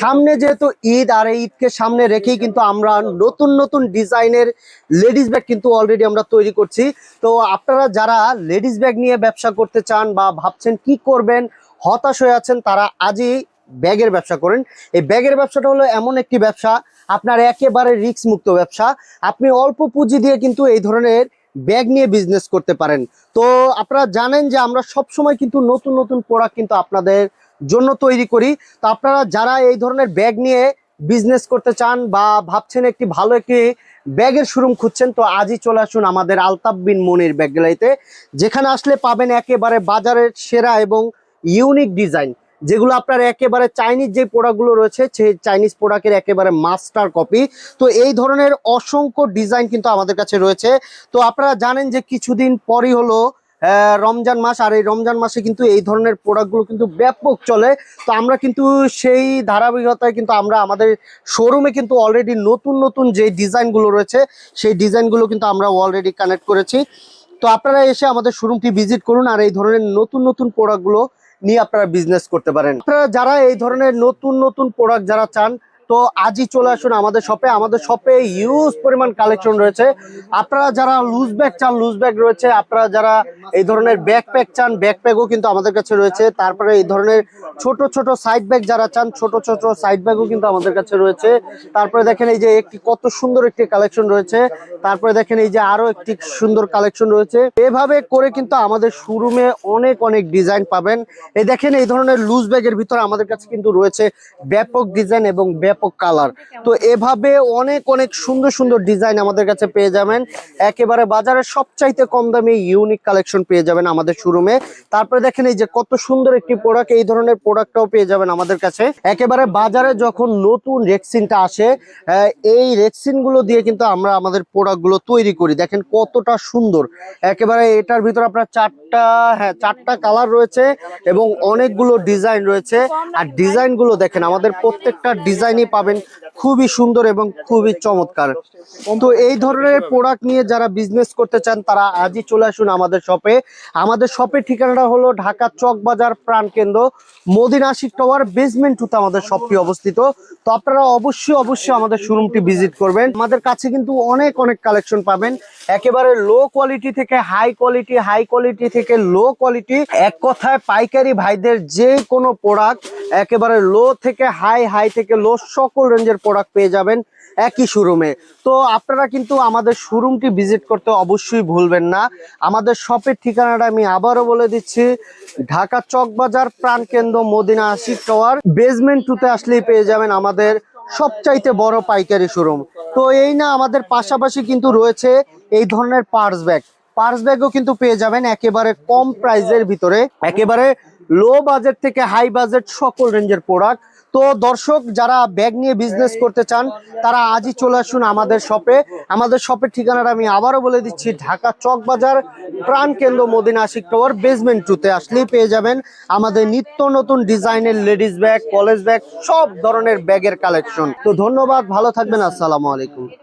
সামনে যেহেতু ঈদ, আর এই ঈদকে সামনে রেখেই কিন্তু আমরা নতুন নতুন ডিজাইনের লেডিস ব্যাগ কিন্তু অলরেডি আমরা তৈরি করছি। তো আপনারা যারা লেডিস ব্যাগ নিয়ে ব্যবসা করতে চান বা ভাবছেন কি করবেন, হতাশ হয়ে আছেন, তারা আজই ব্যাগের ব্যবসা করেন। এই ব্যাগের ব্যবসাটা হলো এমন একটি ব্যবসা, আপনার একেবারে রিস্ক মুক্ত ব্যবসা। আপনি অল্প পুঁজি দিয়ে কিন্তু এই ধরনের ব্যাগ নিয়ে বিজনেস করতে পারেন। তো আপনারা জানেন যে আমরা সব সময় কিন্তু নতুন নতুন প্রোডাক্ট কিন্তু আপনাদের জন্য তৈরি করি। তো আপনারা যারা এই ধরনের ব্যাগ নিয়ে বিজনেস করতে চান বা ভাবছেন একটি ভালো একটি ব্যাগের শোরুম খুঁজছেন, তো আজই চলে আসুন আমাদের আলতাফ বিন মনির ব্যাগ গ্যালারিতে, যেখানে আসলে পাবেন একেবারে বাজারের সেরা এবং ইউনিক ডিজাইন, যেগুলো আপনার একেবারে চাইনিজ যে প্রোডাক্টগুলো রয়েছে সেই চাইনিজ প্রোডাক্টের একেবারে মাস্টার কপি। তো এই ধরনের অসংখ্য ডিজাইন কিন্তু আমাদের কাছে রয়েছে। তো আপনারা জানেন যে কিছুদিন পরই হলো রমজান মাস, আর এই রমজান মাসে কিন্তু এই ধরনের প্রোডাক্টগুলো কিন্তু ব্যাপক চলে। তো আমরা কিন্তু সেই ধারাবাহিকতায় কিন্তু আমরা আমাদের শোরুমে কিন্তু অলরেডি নতুন নতুন যে ডিজাইনগুলো রয়েছে সেই ডিজাইনগুলো কিন্তু আমরা অলরেডি কানেক্ট করেছি। তো আপনারা এসে আমাদের শোরুমটি ভিজিট করুন, আর এই ধরনের নতুন নতুন প্রোডাক্টগুলো নিয়ে আপনারা বিজনেস করতে পারেন। আপনারা যারা এই ধরনের নতুন নতুন প্রোডাক্ট যারা চান, তো আজই চলে আসুন আমাদের শপে। আমাদের শপে হিউজ পরিমাণ কালেকশন রয়েছে। আপনারা যারা লুজ ব্যাগ চান, লুজ ব্যাগ রয়েছে। আপনারা যারা এই ধরনের ব্যাকপ্যাক চান, ব্যাকপ্যাকও কিন্তু আমাদের কাছে রয়েছে। তারপরে এই ধরনের ছোট ছোট সাইড ব্যাগ যারা চান, ছোট ছোট সাইড ব্যাগও কিন্তু আমাদের কাছে রয়েছে। তারপরে দেখেন এই যে একটি কত সুন্দর একটি কালেকশন রয়েছে। তারপরে দেখেন এই যে আরো একটি সুন্দর কালেকশন রয়েছে। এভাবে করে কিন্তু আমাদের শোরুমে অনেক অনেক ডিজাইন পাবেন। এই দেখেন এই ধরনের লুজ ব্যাগের ভিতরে আমাদের কাছে কিন্তু রয়েছে ব্যাপক ডিজাইন এবং ব্যাপক কালার। তো এভাবে অনেক অনেক সুন্দর সুন্দর ডিজাইন আমাদের কাছে পেয়ে যাবেন। একেবারে বাজারের সবচাইতে কম দামে ইউনিক কালেকশন পেয়ে যাবেন আমাদের শোরুমে। তারপরে দেখেন এই যে কত সুন্দর একটি প্রোডাক্ট, এই ধরনের প্রোডাক্টটাও পেয়ে যাবেন আমাদের কাছে। একেবারে বাজারে যখন নতুন রেক্সিনটা আসে, এই রেক্সিন গুলো দিয়ে কিন্তু আমরা আমাদের প্রোডাক্ট গুলো তৈরি করি। দেখেন কতটা সুন্দর। একেবারে এটার ভিতরে আপনার চারটা কালার রয়েছে এবং অনেকগুলো ডিজাইন রয়েছে। আর ডিজাইন গুলো দেখেন, আমাদের প্রত্যেকটা ডিজাইনই পাবেন খুবই সুন্দর এবং খুবই চমৎকার। তো এই ধরনের প্রোডাক্ট নিয়ে যারা বিজনেস করতে চান, তারা আজই চলে আসুন আমাদের শপে। আমাদের শপের ঠিকানাটা হলো ঢাকা চকবাজার প্রাণকেন্দ্র মদিনা আশিক টাওয়ার বেসমেন্ট 2 তে আমাদের শপটি অবস্থিত। তো আপনারা অবশ্যই অবশ্যই আমাদের শোরুমটি ভিজিট করবেন। আমাদের কাছে কিন্তু অনেক অনেক কালেকশন পাবেন, একেবারে লো কোয়ালিটি থেকে হাই কোয়ালিটি, হাই কোয়ালিটি থেকে লো কোয়ালিটি। এক কথায় পাইকারি ভাইদের যে কোনো প্রোডাক্ট, একেবারে লো থেকে হাই, হাই থেকে লো, সকল রেঞ্জের প্রোডাক্ট পেয়ে যাবেন একই শোরুমে। তো আপনারা কিন্তু আমাদের শোরুমটি ভিজিট করতে অবশ্যই ভুলবেন না। আমাদের শপের ঠিকানাটা আমি আবারও বলে দিচ্ছি, ঢাকা চকবাজার প্রাণকেন্দ্র মদিনা আশিক টাওয়ার বেসমেন্ট 2 তে আসলেই পেয়ে যাবেন আমাদের সবচাইতে বড় পাইকারি শোরুম। তো এই না, আমাদের পাশাপাশি কিন্তু রয়েছে এই ধরনের পার্স ব্যাগও কিন্তু পেয়ে যাবেন একেবারে কম প্রাইসের ভিতরে, একেবারে লো বাজেট থেকে হাই বাজেট সকল রেঞ্জের প্রোডাক্ট। তো দর্শক যারা ব্যাগ নিয়ে বিজনেস করতে চান, তারা আজই চলে আসুন আমাদের শপে। আমাদের শপের ঠিকানাটা আমি আবারও বলে দিচ্ছি, ঢাকা চকবাজার প্রাণকেন্দ্র মদিনা আশিক টাওয়ার বেসমেন্ট 2 তে আসলেই পেয়ে যাবেন আমাদের নিত্য নতুন ডিজাইনের লেডিস ব্যাগ, কলেজ ব্যাগ, সব ধরনের ব্যাগের কালেকশন। তো ধন্যবাদ, ভালো থাকবেন, আসসালামু আলাইকুম।